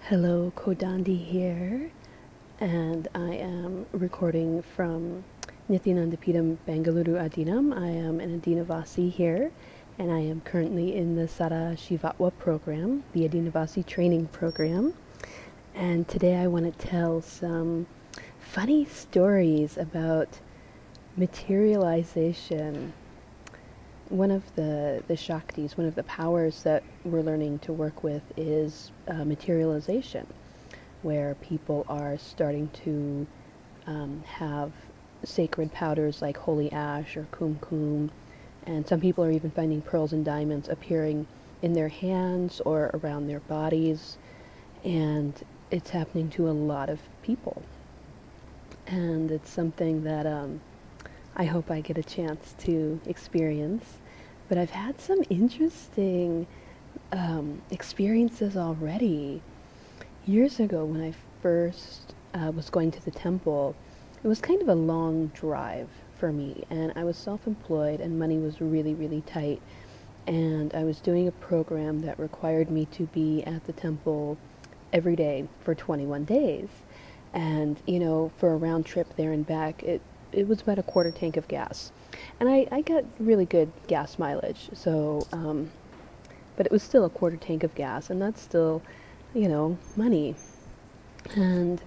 Hello, Kodandi here, and I am recording from Nithyananda Bengaluru Adinam. I am an Adinavasi here, and I am currently in the Sada Shivatwa program, the Adinavasi training program. And today I want to tell some funny stories about materialization. One of the Shaktis, one of the powers that we're learning to work with is materialization, where people are starting to have sacred powders like holy ash or kumkum, and some people are even finding pearls and diamonds appearing in their hands or around their bodies, and it's happening to a lot of people. And it's something that I hope I get a chance to experience. But I've had some interesting experiences already. Years ago, when I first was going to the temple, it was kind of a long drive for me, and I was self-employed and money was really, really tight. And I was doing a program that required me to be at the temple every day for 21 days. And, you know, for a round trip there and back, it was about a quarter tank of gas. And I got really good gas mileage, so, but it was still a quarter tank of gas, and that's still, you know, money. And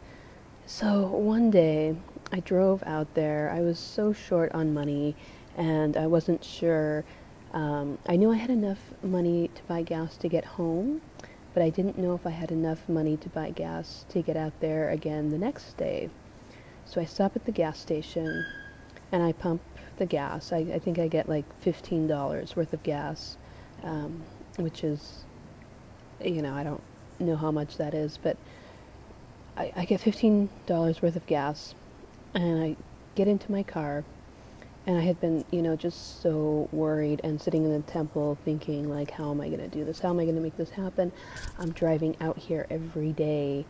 so one day, I drove out there. I was so short on money, and I wasn't sure. I knew I had enough money to buy gas to get home, but I didn't know if I had enough money to buy gas to get out there again the next day. So I stop at the gas station, and I pump the gas. I think I get like $15 worth of gas, which is, you know, I don't know how much that is, but I get $15 worth of gas, and I get into my car, and I had been, you know, just so worried and sitting in the temple thinking, like, how am I going to do this? How am I going to make this happen? I'm driving out here every day,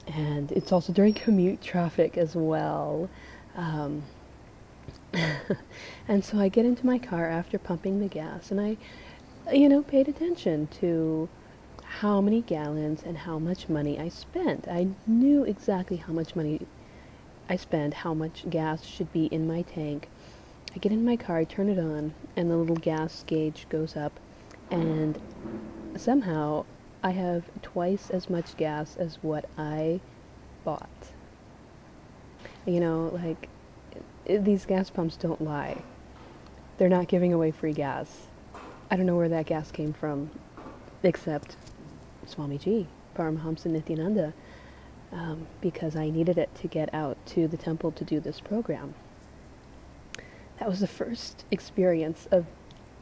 and it's also during commute traffic as well. And so I get into my car after pumping the gas, and I, you know, paid attention to how many gallons and how much money I spent. I knew exactly how much money I spent, how much gas should be in my tank. I get in my car, I turn it on, and the little gas gauge goes up, and somehow I have twice as much gas as what I bought. You know, like, these gas pumps don't lie. They're not giving away free gas. I don't know where that gas came from, except Swamiji Paramahamsa Nithyananda, because I needed it to get out to the temple to do this program. That was the first experience of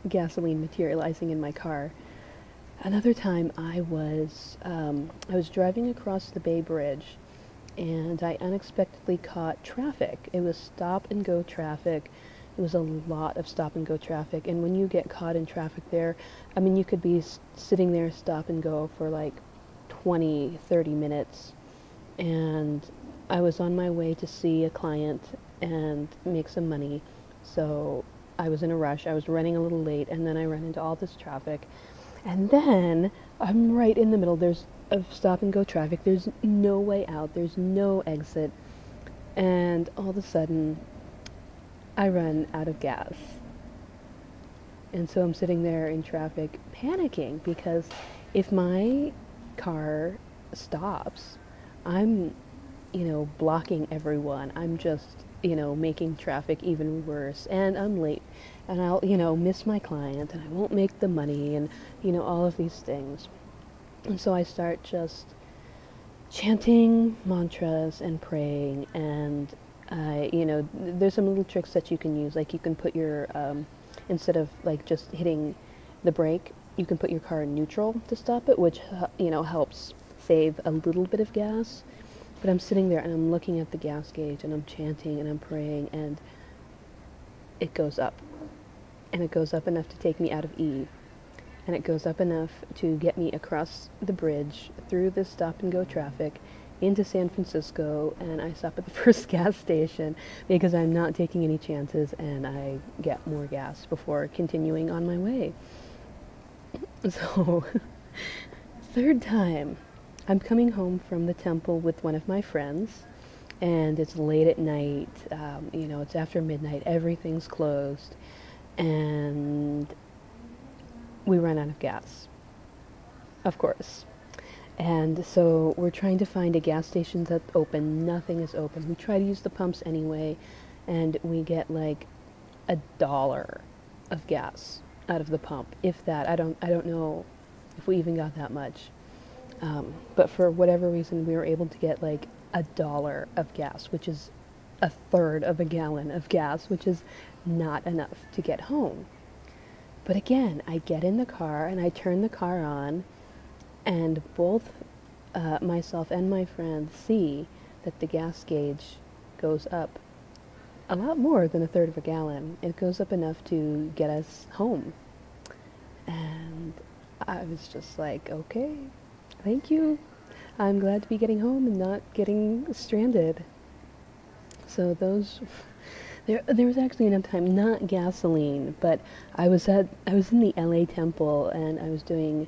gasoline materializing in my car. Another time I was driving across the Bay Bridge, and I unexpectedly caught traffic. It was stop and go traffic. It was a lot of stop and go traffic, and when you get caught in traffic there, I mean, you could be sitting there stop and go for like 20, 30 minutes, and I was on my way to see a client and make some money, so I was in a rush. I was running a little late, and then I ran into all this traffic, and then I'm right in the middle. There's of stop and go traffic. There's no way out. There's no exit. And all of a sudden, I run out of gas. And so I'm sitting there in traffic panicking, because if my car stops, I'm, you know, blocking everyone. I'm just, you know, making traffic even worse. And I'm late. And I'll, you know, miss my client, and I won't make the money, and, you know, all of these things. And so I start just chanting mantras and praying, and you know, there's some little tricks that you can use. Like, you can put your, instead of like just hitting the brake, you can put your car in neutral to stop it, which, you know, helps save a little bit of gas. But I'm sitting there and I'm looking at the gas gauge, and I'm chanting and I'm praying, and it goes up. And it goes up enough to take me out of E. And it goes up enough to get me across the bridge, through this stop-and-go traffic, into San Francisco, and I stop at the first gas station because I'm not taking any chances, and I get more gas before continuing on my way. So, third time, I'm coming home from the temple with one of my friends, and it's late at night. It's after midnight. Everything's closed, and we run out of gas, of course. And so we're trying to find a gas station that's open. Nothing is open. We try to use the pumps anyway, and we get like $1 of gas out of the pump, if that. I don't know if we even got that much. But for whatever reason, we were able to get like $1 of gas, which is a third of a gallon of gas, which is not enough to get home. But again, I get in the car and I turn the car on, and both myself and my friend see that the gas gauge goes up a lot more than a third of a gallon. It goes up enough to get us home. And I was just like, okay, thank you. I'm glad to be getting home and not getting stranded. So there was actually enough time, not gasoline, but I was in the LA temple, and I was doing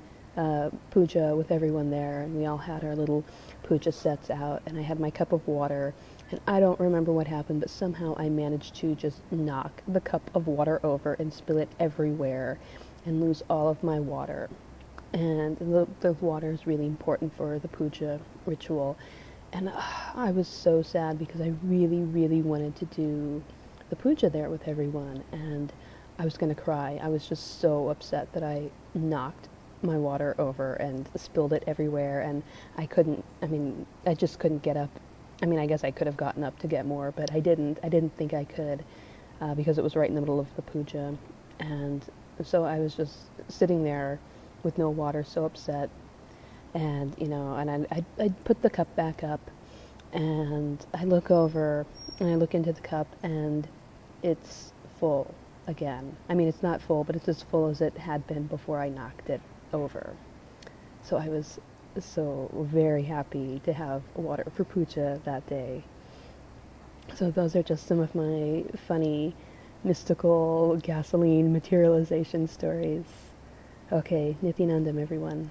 puja with everyone there, and we all had our little puja sets out, and I had my cup of water, and I don't remember what happened, but somehow I managed to just knock the cup of water over and spill it everywhere and lose all of my water. And the water is really important for the puja ritual, and I was so sad because I really, really wanted to do the puja there with everyone, and I was going to cry. I was just so upset that I knocked my water over and spilled it everywhere, and I just couldn't get up. I guess I could have gotten up to get more, but I didn't think I could, because it was right in the middle of the puja. And so I was just sitting there with no water, so upset. And I put the cup back up, and I look over and I look into the cup, and it's full again. It's not full, but it's as full as it had been before I knocked it over. So I was so very happy to have water for puja that day. So those are just some of my funny, mystical, gasoline materialization stories. Okay, Nithyanandam, everyone.